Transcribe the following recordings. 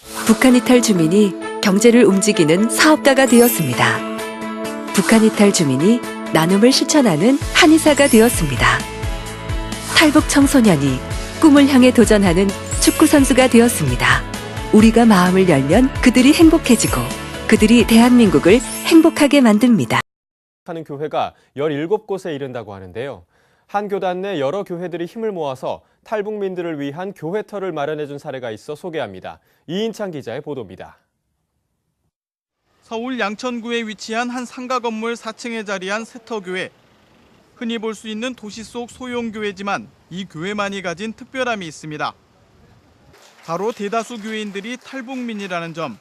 북한 이탈 주민이 경제를 움직이는 사업가가 되었습니다. 북한 이탈 주민이 나눔을 실천하는 한의사가 되었습니다. 탈북 청소년이 꿈을 향해 도전하는 축구 선수가 되었습니다. 우리가 마음을 열면 그들이 행복해지고 그들이 대한민국을 행복하게 만듭니다. 하는 교회가 17곳에 이른다고 하는데요. 한 교단 내 여러 교회들이 힘을 모아서 탈북민들을 위한 교회터를 마련해준 사례가 있어 소개합니다. 이인창 기자의 보도입니다. 서울 양천구에 위치한 한 상가 건물 4층에 자리한 세터교회. 흔히 볼 수 있는 도시 속 소형 교회지만 이 교회만이 가진 특별함이 있습니다. 바로 대다수 교회인들이 탈북민이라는 점.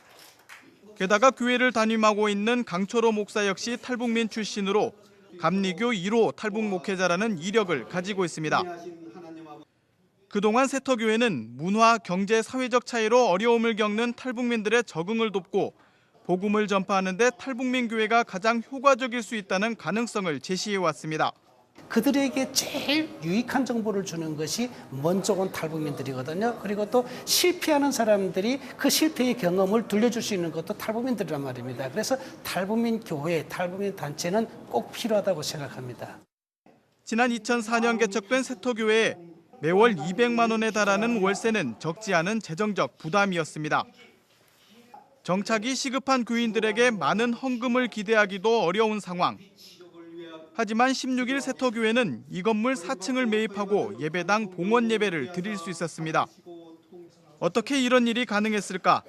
게다가 교회를 담임하고 있는 강철호 목사 역시 탈북민 출신으로 감리교 1호 탈북 목회자라는 이력을 가지고 있습니다. 그동안 세터교회는 문화, 경제, 사회적 차이로 어려움을 겪는 탈북민들의 적응을 돕고 복음을 전파하는 데 탈북민 교회가 가장 효과적일 수 있다는 가능성을 제시해왔습니다. 그들에게 제일 유익한 정보를 주는 것이 먼저 온 탈북민들이거든요. 그리고 또 실패하는 사람들이 그 실패의 경험을 들려줄 수 있는 것도 탈북민들이란 말입니다. 그래서 탈북민 교회, 탈북민 단체는 꼭 필요하다고 생각합니다. 지난 2004년 개척된 세터교회에 매월 200만 원에 달하는 월세는 적지 않은 재정적 부담이었습니다. 정착이 시급한 교인들에게 많은 헌금을 기대하기도 어려운 상황. 하지만 16일 세터교회는 이 건물 4층을 매입하고 예배당 봉헌 예배를 드릴 수 있었습니다. 어떻게 이런 일이 가능했을까?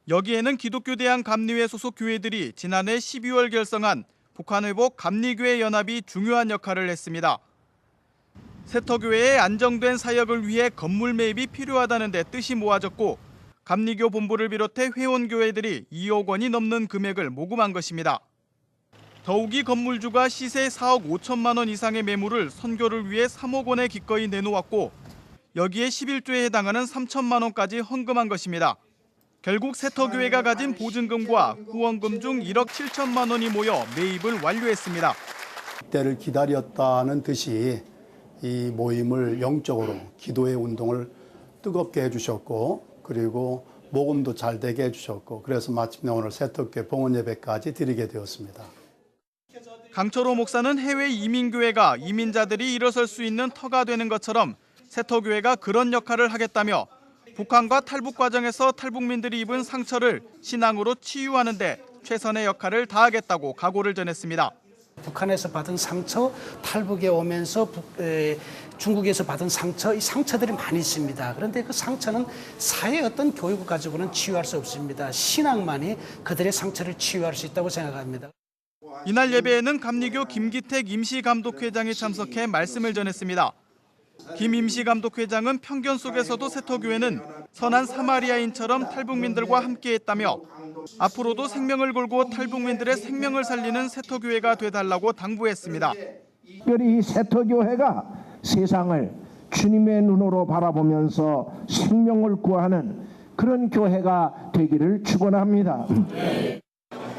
여기에는 기독교 대한 감리회 소속 교회들이 지난해 12월 결성한 북한회복 감리교회 연합이 중요한 역할을 했습니다. 세터교회의 안정된 사역을 위해 건물 매입이 필요하다는 데 뜻이 모아졌고 감리교 본부를 비롯해 회원교회들이 2억 원이 넘는 금액을 모금한 것입니다. 더욱이 건물주가 시세 4억 5천만 원 이상의 매물을 선교를 위해 3억 원에 기꺼이 내놓았고 여기에 11조에 해당하는 3천만 원까지 헌금한 것입니다. 결국 세터교회가 가진 보증금과 후원금 중 1억 7천만 원이 모여 매입을 완료했습니다. 때를 기다렸다는 듯이 이 모임을 영적으로 기도의 운동을 뜨겁게 해주셨고 그리고 모금도 잘 되게 해주셨고 그래서 마침내 오늘 세터교회 봉헌 예배까지 드리게 되었습니다. 강철호 목사는 해외 이민교회가 이민자들이 일어설 수 있는 터가 되는 것처럼 세터교회가 그런 역할을 하겠다며 북한과 탈북 과정에서 탈북민들이 입은 상처를 신앙으로 치유하는 데 최선의 역할을 다하겠다고 각오를 전했습니다. 북한에서 받은 상처, 탈북에 오면서 중국에서 받은 상처, 이 상처들이 많이 있습니다. 그런데 그 상처는 사회의 어떤 교육을 가지고는 치유할 수 없습니다. 신앙만이 그들의 상처를 치유할 수 있다고 생각합니다. 이날 예배에는 감리교 김기택 임시감독회장이 참석해 말씀을 전했습니다. 김 임시감독회장은 편견 속에서도 세터교회는 선한 사마리아인처럼 탈북민들과 함께했다며 앞으로도 생명을 걸고 탈북민들의 생명을 살리는 세터교회가 되달라고 당부했습니다. 특별히 이 세터교회가 세상을 주님의 눈으로 바라보면서 생명을 구하는 그런 교회가 되기를 축원합니다.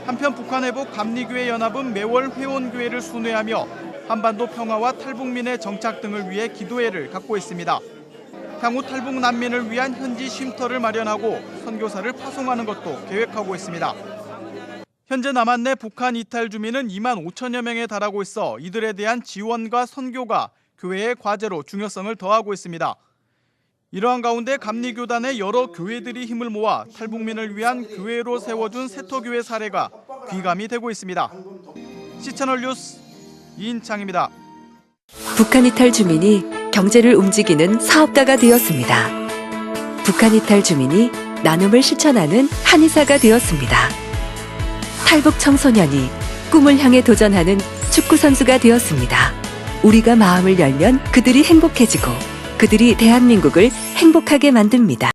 한편 북한회복 감리교회 연합은 매월 회원교회를 순회하며 한반도 평화와 탈북민의 정착 등을 위해 기도회를 갖고 있습니다. 향후 탈북 난민을 위한 현지 쉼터를 마련하고 선교사를 파송하는 것도 계획하고 있습니다. 현재 남한 내 북한 이탈 주민은 2만 5천여 명에 달하고 있어 이들에 대한 지원과 선교가 교회의 과제로 중요성을 더하고 있습니다. 이러한 가운데 감리교단의 여러 교회들이 힘을 모아 탈북민을 위한 교회로 세워준 세터교회 사례가 귀감이 되고 있습니다. C채널 뉴스 이인창입니다. 북한 이탈 주민이 경제를 움직이는 사업가가 되었습니다. 북한 이탈 주민이 나눔을 실천하는 한의사가 되었습니다. 탈북 청소년이 꿈을 향해 도전하는 축구 선수가 되었습니다. 우리가 마음을 열면 그들이 행복해지고 그들이 대한민국을 행복하게 만듭니다.